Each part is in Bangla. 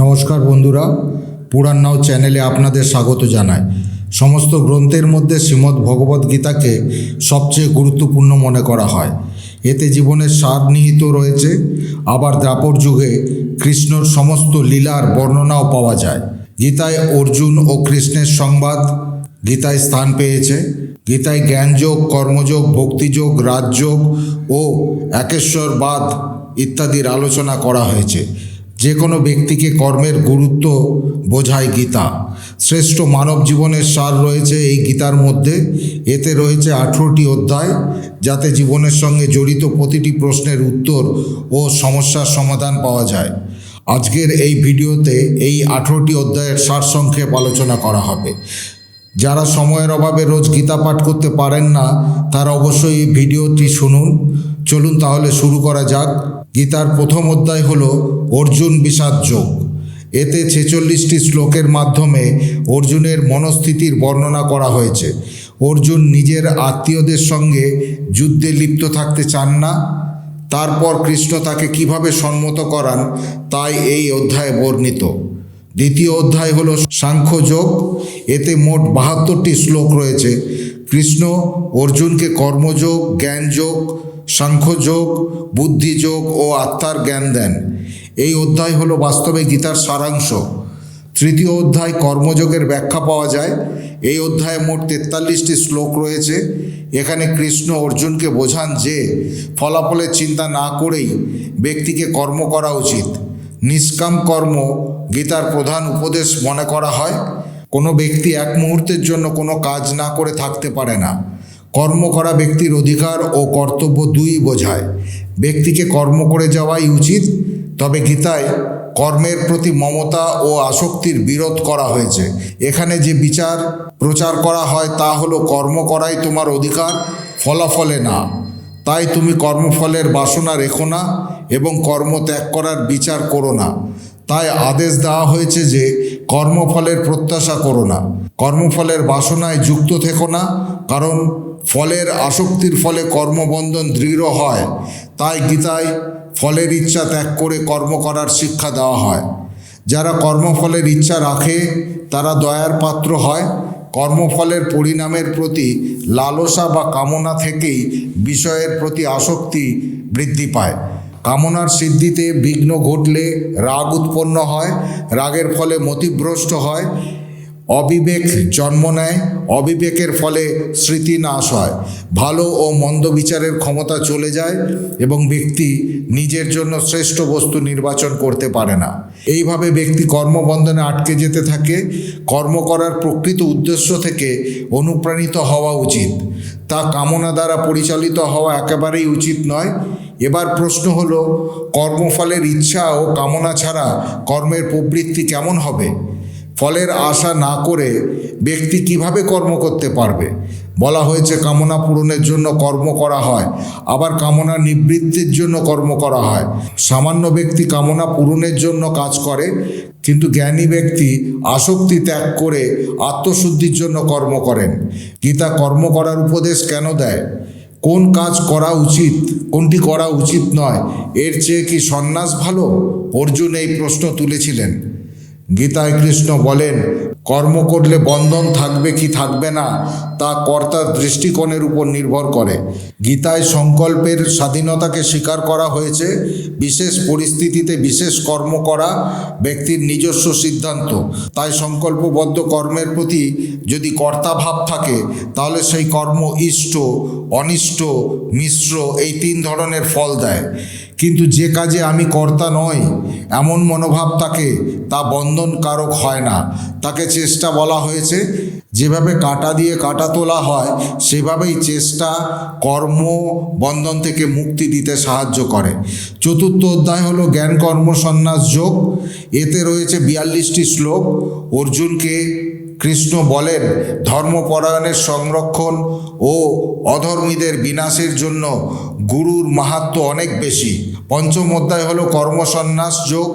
নমস্কার বন্ধুরা, পুরাণ নাও চ্যানেলে আপনাদের স্বাগত জানাই। সমস্ত গ্রন্থের মধ্যে শ্রীমদ্ ভগবদ্গীতাকে সবচেয়ে গুরুত্বপূর্ণ মনে করা হয়। এতে জীবনের সার নিহিত রয়েছে। আবার দ্বাপর যুগে কৃষ্ণর সমস্ত লীলার বর্ণনাও পাওয়া যায়। গীতায় অর্জুন ও কৃষ্ণের সংবাদ গীতায় স্থান পেয়েছে। গীতায় জ্ঞানযোগ, কর্মযোগ, ভক্তিযোগ, রাজযোগ ও একেশ্বরবাদ ইত্যাদির আলোচনা করা হয়েছে। যে কোনো ব্যক্তিকে কর্মের গুরুত্ব বোঝায় গীতা। শ্রেষ্ঠ মানব জীবনের সার রয়েছে এই গীতার মধ্যে। এতে রয়েছে 18টি অধ্যায়, যাতে জীবনের সঙ্গে জড়িত প্রতিটি প্রশ্নের উত্তর ও সমস্যার সমাধান পাওয়া যায়। আজকের এই ভিডিওতে এই 18টি অধ্যায়ের সারসংক্ষেপ আলোচনা করা হবে। যারা সময়ের অভাবে রোজ গীতা পাঠ করতে পারেন না, তারা অবশ্যই এই ভিডিওটি শুনুন। চলুন তাহলে শুরু করা যাক। গীতার প্রথম অধ্যায় হল অর্জুন বিষাদ যোগ। এতে 46টি শ্লোকের মাধ্যমে অর্জুনের মনস্থিতির বর্ণনা করা হয়েছে। অর্জুন নিজের আত্মীয়দের সঙ্গে যুদ্ধে লিপ্ত থাকতে চান না। তারপর কৃষ্ণ তাকে কিভাবে সম্মত করান তাই এই অধ্যায়ে বর্ণিত। দ্বিতীয় অধ্যায় হল সাংখ্যযোগ। এতে মোট 72টি শ্লোক রয়েছে। কৃষ্ণ অর্জুনকে কর্মযোগ, জ্ঞানযোগ, সাংখ্যযোগ, বুদ্ধিযোগ ও আত্মার জ্ঞান দেন। এই অধ্যায় হলো বাস্তবে গীতার সারাংশ। তৃতীয় অধ্যায় কর্মযোগের ব্যাখ্যা পাওয়া যায়। এই অধ্যায়ে মোট 43টি শ্লোক রয়েছে। এখানে কৃষ্ণ অর্জুনকে বোঝান যে ফলাফলের চিন্তা না করেই ব্যক্তিকে কর্ম করা উচিত। নিষ্কাম কর্ম গীতার প্রধান উপদেশ মনে করা হয়। কোনো ব্যক্তি এক মুহূর্তের জন্য কোনো কাজ না করে থাকতে পারে না। কর্ম করা ব্যক্তির অধিকার ও কর্তব্য দুই বোঝায়। ব্যক্তিকে কর্ম করে যাওয়াই উচিত। তবে গীতায় কর্মের প্রতি মমতা ও আসক্তির বিরোধ করা হয়েছে। এখানে যে বিচার প্রচার করা হয় তা হলো কর্ম করাই তোমার অধিকার, ফলাফলে না। তাই তুমি কর্মফলের বাসনা রেখো না এবং কর্ম ত্যাগ করার বিচার করো না। তাই আদেশ দেওয়া হয়েছে যে কর্মফলের প্রত্যাশা করো না, কর্মফলের বাসনায় যুক্ত থেকো না, কারণ ফলের আসক্তির ফলে কর্মবন্ধন দৃঢ় হয়। তাই গীতায় ফলের ইচ্ছা ত্যাগ করে কর্ম করার শিক্ষা দেওয়া হয়। যারা কর্মফলের ইচ্ছা রাখে তারা দয়ার পাত্র হয়। কর্মফলের পরিণামের প্রতি লালসা বা কামনা থেকেই বিষয়ের প্রতি আসক্তি বৃদ্ধি পায়। কামনার সিদ্ধিতে বিঘ্ন ঘটলে রাগ উৎপন্ন হয়। রাগের ফলে মতিভ্রষ্ট হয়, অবিবেক জন্ম নেয়। অবিবেকের ফলে স্মৃতি নাশ হয়, ভালো ও মন্দ বিচারের ক্ষমতা চলে যায় এবং ব্যক্তি নিজের জন্য শ্রেষ্ঠ বস্তু নির্বাচন করতে পারে না। এইভাবে ব্যক্তি কর্মবন্ধনে আটকে যেতে থাকে। কর্ম করার প্রকৃত উদ্দেশ্য থেকে অনুপ্রাণিত হওয়া উচিত। তা কামনা দ্বারা পরিচালিত হওয়া একেবারেই উচিত নয়। এবার প্রশ্ন হলো, কর্মফলের ইচ্ছা ও কামনা ছাড়া কর্মের প্রবৃত্তি কেমন হবে? ফলের আশা না করে ব্যক্তি কিভাবে কর্ম করতে পারবে? বলা হয়েছে কামনা পূরণের জন্য কর্ম করা হয়, আবার কামনা নিবৃত্তির জন্য কর্ম করা হয়। সামান্য ব্যক্তি কামনা পূরণের জন্য কাজ করে, কিন্তু জ্ঞানী ব্যক্তি আসক্তি ত্যাগ করে আত্মশুদ্ধির জন্য কর্ম করেন। গীতা কর্ম করার উপদেশ কেন দেয়? কোন কাজ করা উচিত, কোনটি করা উচিত নয়, এর চেয়ে কি সন্ন্যাস ভালো? অর্জুন এই প্রশ্ন তুলেছিলেন। গীতায় কৃষ্ণ বলেন, কর্ম করলে বন্ধন থাকবে কি থাকবে না তা কর্তার দৃষ্টিকোণের উপর নির্ভর করে। গীতায় সংকল্পের স্বাধীনতাকে স্বীকার করা হয়েছে। বিশেষ পরিস্থিতিতে বিশেষ কর্ম করা ব্যক্তির নিজস্ব সিদ্ধান্ত। তাই সংকল্পবদ্ধ কর্মের প্রতি যদি কর্তাভাব থাকে তাহলে সেই কর্ম ইষ্ট, অনিষ্ট, মিশ্র এই 3 ধরনের ফল দেয়। কিন্তু যে কাজে আমি কর্তা নই এমন মনোভাব থাকে তা বন্ধনকারক হয় না। তাকে চেষ্টা বলা হয়েছে। যেভাবে কাঁটা দিয়ে কাঁটা তোলা হয় সেভাবেই চেষ্টা কর্ম বন্ধন থেকে মুক্তি দিতে সাহায্য করে। চতুর্থ অধ্যায় হলো জ্ঞান কর্ম সন্ন্যাস যোগ। এতে রয়েছে 42টি শ্লোক। অর্জুনকে কৃষ্ণ বলেন, ধর্মপরায়ণের সংরক্ষণ ও অধর্মীদের বিনাশের জন্য গুরুর মাহাত্ম্য অনেক বেশি। পঞ্চম অধ্যায় হলো কর্মসন্ন্যাস যোগ।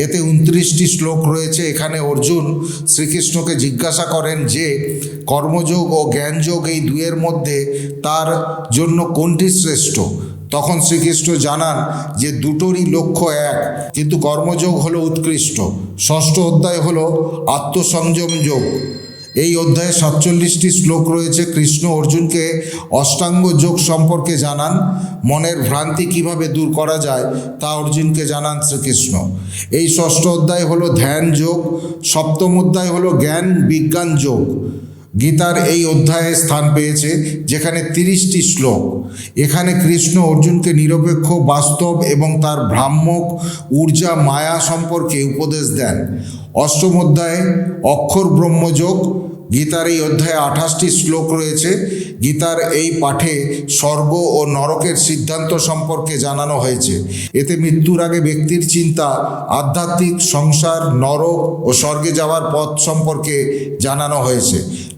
এতে 29টি শ্লোক রয়েছে। এখানে অর্জুন শ্রীকৃষ্ণকে জিজ্ঞাসা করেন যে কর্মযোগ ও জ্ঞানযোগ এই দুয়ের মধ্যে তার জন্য কোনটি শ্রেষ্ঠ। তখন শ্রীকৃষ্ণ জানান যে দুটোরই লক্ষ্য এক, কিন্তু কর্মযোগ হলো উৎকৃষ্ট। ষষ্ঠ অধ্যায় হলো আত্মসংযম যোগ। এই অধ্যায়ে 47টি শ্লোক রয়েছে। কৃষ্ণ অর্জুনকে অষ্টাঙ্গ যোগ সম্পর্কে জানান। মনের ভ্রান্তি কিভাবে দূর করা যায় তা অর্জুনকে জানান শ্রীকৃষ্ণ। এই ষষ্ঠ অধ্যায় হলো ধ্যান যোগ। সপ্তম অধ্যায় হলো জ্ঞান বিজ্ঞান যোগ। গীতার এই অধ্যায়ে স্থান পেয়েছে, যেখানে 30টি শ্লোক। এখানে কৃষ্ণ অর্জুনকে নিরপেক্ষ, বাস্তব এবং তার ভ্রাম্যক ঊর্জা মায়া সম্পর্কে উপদেশ দেন। অষ্টম অধ্যায়ে অক্ষর ব্রহ্মযোগ। গীতার এই অধ্যায়ে 28টি শ্লোক রয়েছে। গীতার এই পাঠে স্বর্গ ও নরকের সিদ্ধান্ত সম্পর্কে জানানো হয়েছে। এতে মৃত্যুর আগে ব্যক্তির চিন্তা, আধ্যাত্মিক, সংসার, নরক ও স্বর্গে যাওয়ার পথ সম্পর্কে জানানো হয়েছে।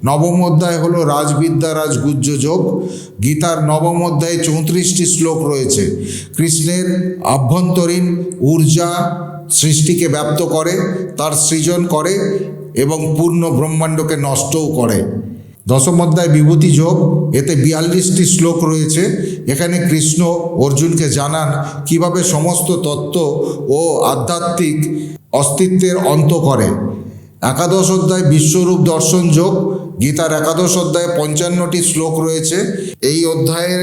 নবম অধ্যায় হলো রাজবিদ্যা রাজগুহ্য যোগ। গীতার নবম অধ্যায়ে 34টি শ্লোক রয়েছে। কৃষ্ণের আভ্যন্তরীণ ঊর্জা সৃষ্টিকে ব্যাপ্ত করে, তার সৃজন করে এবং পূর্ণ ব্রহ্মাণ্ডকে নষ্টও করে। দশম অধ্যায় বিভূতি যোগ। এতে 42টি শ্লোক রয়েছে। এখানে কৃষ্ণ অর্জুনকে জানান কিভাবে সমস্ত তত্ত্ব ও আধ্যাত্মিক অস্তিত্বের অন্ত করে। একাদশ অধ্যায় বিশ্বরূপ দর্শন যোগ। গীতার একাদশ অধ্যায়ে 55টি শ্লোক রয়েছে। এই অধ্যায়ে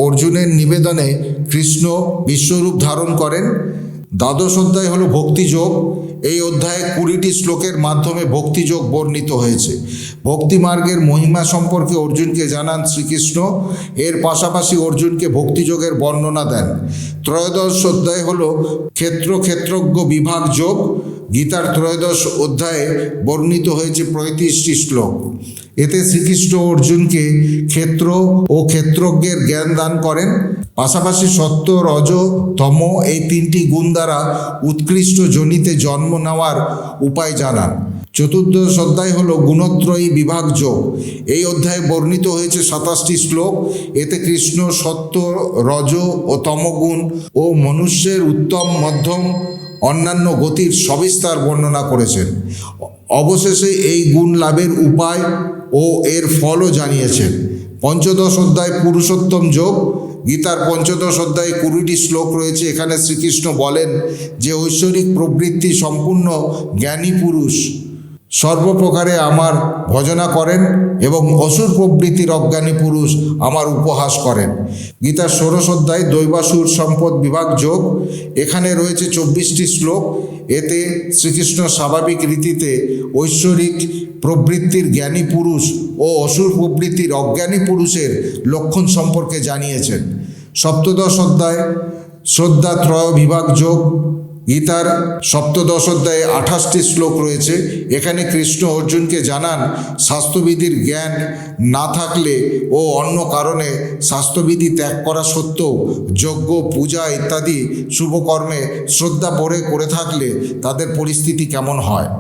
অর্জুনের নিবেদনে কৃষ্ণ বিশ্বরূপ ধারণ করেন। দ্বাদশ অধ্যায় হলো ভক্তিযোগ। এই অধ্যায়ে 20টি শ্লোকের মাধ্যমে ভক্তিযোগ বর্ণিত হয়েছে। ভক্তিমার্গের মহিমা সম্পর্কে অর্জুনকে জানান শ্রীকৃষ্ণ। এর পাশাপাশি অর্জুনকে ভক্তিযোগের বর্ণনা দেন। ত্রয়োদশ অধ্যায় হলো ক্ষেত্রজ্ঞ বিভাগ যোগ। গীতার ত্রয়োদশ অধ্যায়ে বর্ণিত হয়েছে 35টি শ্লোক। এতে শ্রীকৃষ্ণ অর্জুনকে ক্ষেত্র ও ক্ষেত্রজ্ঞের জ্ঞান দান করেন। পাশাপাশি সত্য, রজ, তম এই 3টি গুণ দ্বারা উৎকৃষ্ট যোনিতে জন্ম নেওয়ার উপায় জানান। চতুর্দশ অধ্যায় হলো গুণত্রয়ী বিভাগ যোগ। এই অধ্যায়ে বর্ণিত হয়েছে 27টি শ্লোক। এতে কৃষ্ণ সত্য, রজ ও তমগুণ ও মনুষ্যের উত্তম, মধ্যম, অন্যান্য গতির সবিস্তার বর্ণনা করেছেন। অবশেষে এই গুণ লাভের উপায় ও এর ফলও জানিয়েছেন। পঞ্চদশ অধ্যায় পুরুষোত্তম যোগ। গীতার পঞ্চদশ অধ্যায়ে 20টি শ্লোক রয়েছে। এখানে শ্রীকৃষ্ণ বলেন যে ঐশ্বরিক প্রবৃত্তি সম্পূর্ণ জ্ঞানী পুরুষ সর্বপ্রকারে আমার ভজনা করেন এবং অসুর প্রবৃত্তির অজ্ঞানী পুরুষ আমার উপহাস করেন। গীতার ষোড়শ অধ্যায় দৈবাসুর সম্পদ বিভাগ যোগ। এখানে রয়েছে 24টি শ্লোক। এতে শ্রীকৃষ্ণ স্বাভাবিক রীতিতে ঐশ্বরিক প্রবৃত্তির জ্ঞানী পুরুষ ও অসুর প্রবৃত্তির অজ্ঞানী পুরুষের লক্ষণ সম্পর্কে জানিয়েছেন। সপ্তদশ অধ্যায় শ্রদ্ধাত্রয় বিভাগ যোগ। গীতার সপ্তদশ অধ্যায়ে 28টি শ্লোক রয়েছে। এখানে কৃষ্ণ অর্জুনকে জানান স্বাস্থ্যবিধির জ্ঞান না থাকলে ও অন্য কারণে স্বাস্থ্যবিধি ত্যাগ করা সত্ত্বেও যজ্ঞ, পূজা ইত্যাদি শুভকর্মে শ্রদ্ধা ভরে করে থাকলে তাদের পরিস্থিতি কেমন হয়।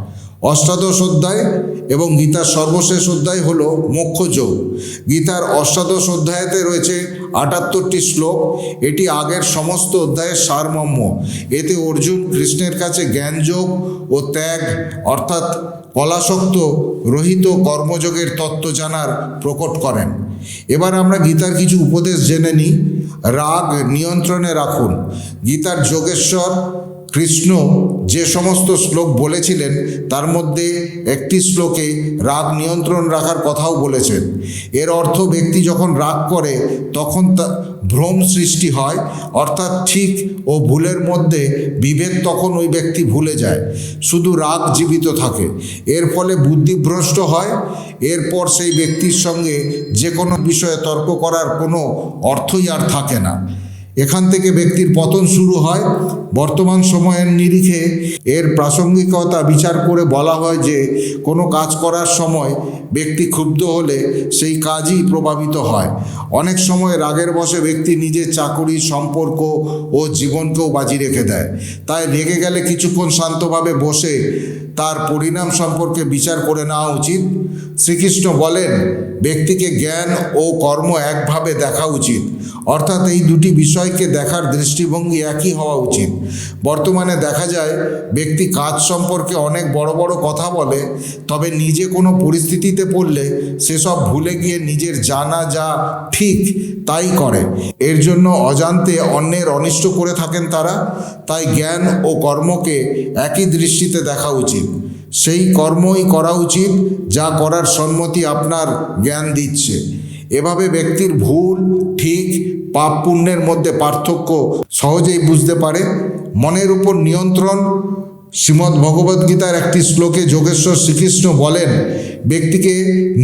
অষ্টাদশ অধ্যায় এবং গীতার সর্বশেষ অধ্যায় হল মোক্ষযোগ। গীতার অষ্টাদশ অধ্যায়তে রয়েছে 78টি শ্লোক। এটি আগের সমস্ত অধ্যায়ের সারমর্ম। এতে অর্জুন কৃষ্ণের কাছে জ্ঞানযোগ ও ত্যাগ অর্থাৎ কলাসক্ত রহিত কর্মযোগের তত্ত্ব জানার প্রকট করেন। এবার আমরা গীতার কিছু উপদেশ জেনে নিই। রাগ নিয়ন্ত্রণে রাখুন। গীতার যোগেশ্বর কৃষ্ণ যে সমস্ত শ্লোক বলেছিলেন তার মধ্যে একটি শ্লোকে রাগ নিয়ন্ত্রণ রাখার কথাও বলেছেন। এর অর্থ ব্যক্তি যখন রাগ করে তখন তা ভ্রম সৃষ্টি হয়, অর্থাৎ ঠিক ও ভুলের মধ্যে বিভেদ তখন ওই ব্যক্তি ভুলে যায়, শুধু রাগ জীবিত থাকে। এর ফলে বুদ্ধিভ্রষ্ট হয়। এরপর সেই ব্যক্তির সঙ্গে যে কোনো বিষয়ে তর্ক করার কোনো অর্থই আর থাকে না। এখান থেকে ব্যক্তির পতন শুরু হয়। বর্তমান সময়ের নিরিখে এর প্রাসঙ্গিকতা বিচার করে বলা হয় যে কোনো কাজ করার সময় ব্যক্তি ক্ষুব্ধ হলে সেই কাজই প্রভাবিত হয়। অনেক সময় রাগের বশে ব্যক্তি নিজের চাকুরি, সম্পর্ক ও জীবনকেও বাজি রেখে দেয়। তাই রেগে গেলে কিছুক্ষণ শান্তভাবে বসে তার পরিণাম সম্পর্কে বিচার করে নেওয়া উচিত। শ্রীকৃষ্ণ বলেন ব্যক্তিকে জ্ঞান ও কর্ম একভাবে দেখা উচিত, অর্থাৎ এই দুটি বিষয় বিষয়কে দেখার দৃষ্টিভঙ্গি একই হওয়া উচিত। বর্তমানে দেখা যায় ব্যক্তি কাজ সম্পর্কে অনেক বড় বড় কথা বলে, তবে নিজে কোনো পরিস্থিতিতে পড়লে সেসব ভুলে গিয়ে নিজের জানা যা ঠিক তাই করে। এর জন্য অজান্তে অন্যের অনিষ্ট করে থাকেন তারা। তাই জ্ঞান ও কর্মকে একই দৃষ্টিতে দেখা উচিত। সেই কর্মই করা উচিত যা করার সম্মতি আপনার জ্ঞান দিচ্ছে। এভাবে ব্যক্তির ভুল ঠিক পাপ পুণ্যের মধ্যে পার্থক্য সহজেই বুঝতে পারে। মনের উপর নিয়ন্ত্রণ। শ্রীমদ্ ভগবদ্গীতার একটি শ্লোকে যোগেশ্বর শ্রীকৃষ্ণ বলেন, ব্যক্তিকে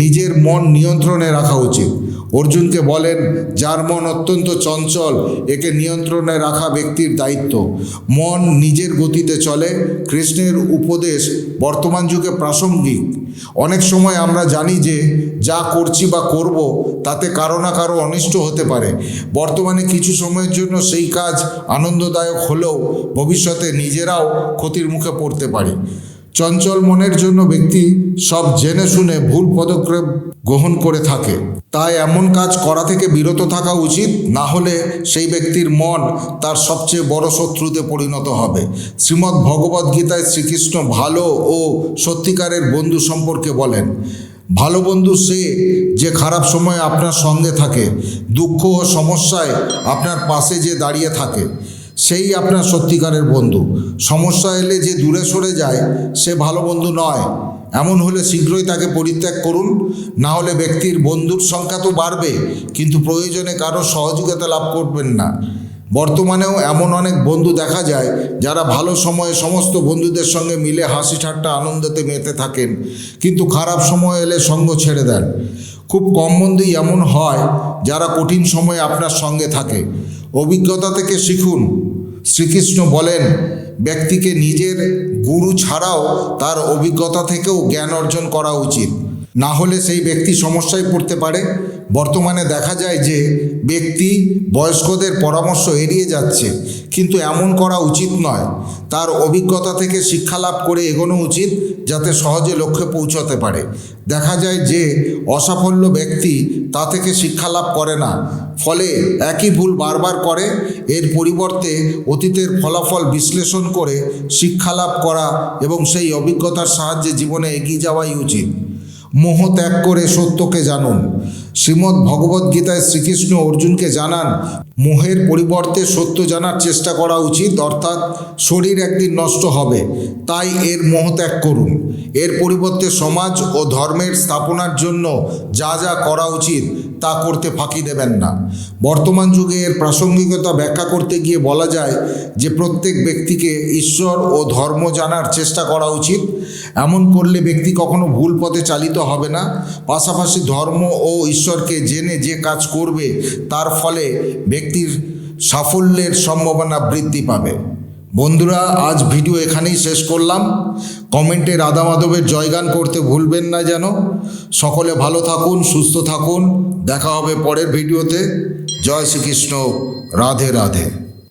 নিজের মন নিয়ন্ত্রণে রাখা উচিত। অর্জুনকে বলেন, যার মন অত্যন্ত চঞ্চল, একে নিয়ন্ত্রণে রাখা ব্যক্তির দায়িত্ব। মন নিজের গতিতে চলে। কৃষ্ণের উপদেশ বর্তমান যুগে প্রাসঙ্গিক। অনেক সময় আমরা জানি যে যা করছি বা করব তাতে কারো না কারো অনিষ্ট হতে পারে। বর্তমানে কিছু সময়ের জন্য সেই কাজ আনন্দদায়ক হলেও ভবিষ্যতে নিজেরাও ক্ষতির মুখে পড়তে পারে। চঞ্চল মনের জন্য ব্যক্তি সব জেনে শুনে ভুল পদক্ষেপ গ্রহণ করে থাকে। তাই এমন কাজ করা থেকে বিরত থাকা উচিত, না হলে সেই ব্যক্তির মন তার সবচেয়ে বড় শত্রুতে পরিণত হবে। শ্রীমদ্ ভগবদ্গীতায় শ্রীকৃষ্ণ ভালো ও সত্যিকারের বন্ধু সম্পর্কে বলেন, ভালো বন্ধু সে যে খারাপ সময়ে আপনার সঙ্গে থাকে, দুঃখ ও সমস্যায় আপনার পাশে যে দাঁড়িয়ে থাকে, সেই আপনার সত্যিকারের বন্ধু। সমস্যা এলে যে দূরে সরে যায় সে ভালো বন্ধু নয়। এমন হলে শীঘ্রই তাকে পরিত্যাগ করুন, না হলে ব্যক্তির বন্ধুর সংখ্যা তো বাড়বে কিন্তু প্রয়োজনে কারো সহযোগিতা লাভ করবেন না। বর্তমানেও এমন অনেক বন্ধু দেখা যায় যারা ভালো সময়ে সমস্ত বন্ধুদের সঙ্গে মিলে হাসি ঠাট্টা আনন্দতে মেতে থাকেন, কিন্তু খারাপ সময় এলে সঙ্গ ছেড়ে দেন। খুব কম বন্ধুই এমন হয় যারা কঠিন সময়ে আপনার সঙ্গে থাকে। অভিজ্ঞতা থেকে শিখুন। শ্রীকৃষ্ণ বলেন, ব্যক্তিকে নিজের গুরু ছাড়াও তার অভিজ্ঞতা থেকেও জ্ঞান অর্জন করা উচিত, না হলে সেই ব্যক্তি সমস্যায় পড়তে পারে। বর্তমানে দেখা যায় যে ব্যক্তি বয়স্কদের পরামর্শ এড়িয়ে যাচ্ছে, কিন্তু এমন করা উচিত নয়। তার অভিজ্ঞতা থেকে শিক্ষা লাভ করে এগোনো উচিত, যাতে সহজে লক্ষ্যে পৌঁছতে পারে। দেখা যায় যে অসাফল্য ব্যক্তি তা থেকে শিক্ষা লাভ করে না, ফলে একই ভুল বারবার করে। এর পরিবর্তে অতীতের ফলাফল বিশ্লেষণ করে শিক্ষা লাভ করা এবং সেই অভিজ্ঞতার সাহায্যে জীবনে এগিয়ে যাওয়াই উচিত। মোহ ত্যাগ করে সত্যকে জানুন। শ্রীমদ্ ভগবদ্গীতায় শ্রীকৃষ্ণ অর্জুনকে জানান, মোহের পরিবর্তে সত্য জানার চেষ্টা করা উচিত। অর্থাৎ শরীর একদিন নষ্ট হবে, তাই এর মোহ ত্যাগ করুন। এর পরিবর্তে সমাজ ও ধর্মের স্থাপনার জন্য যা যা করা উচিত তা করতে ফাঁকি দেবেন না। বর্তমান যুগে এর প্রাসঙ্গিকতা ব্যাখ্যা করতে গিয়ে বলা যায় যে প্রত্যেক ব্যক্তিকে ঈশ্বর ও ধর্ম জানার চেষ্টা করা উচিত। এমন করলে ব্যক্তি কখনো ভুল পথে চালিত হবে না। পাশাপাশি ধর্ম ও ঈশ্বরকে জেনে যে কাজ করবে তার ফলে ব্যক্তির সাফল্যের সম্ভাবনা বৃদ্ধি পাবে। বন্ধুরা, আজ ভিডিও এখানেই শেষ করলাম। কমেন্টে রাধা মাধবের জয়গান করতে ভুলবেন না যেন। সকলে ভালো থাকুন, সুস্থ থাকুন। দেখা হবে পরের ভিডিওতে। জয় শ্রীকৃষ্ণ। রাধে রাধে।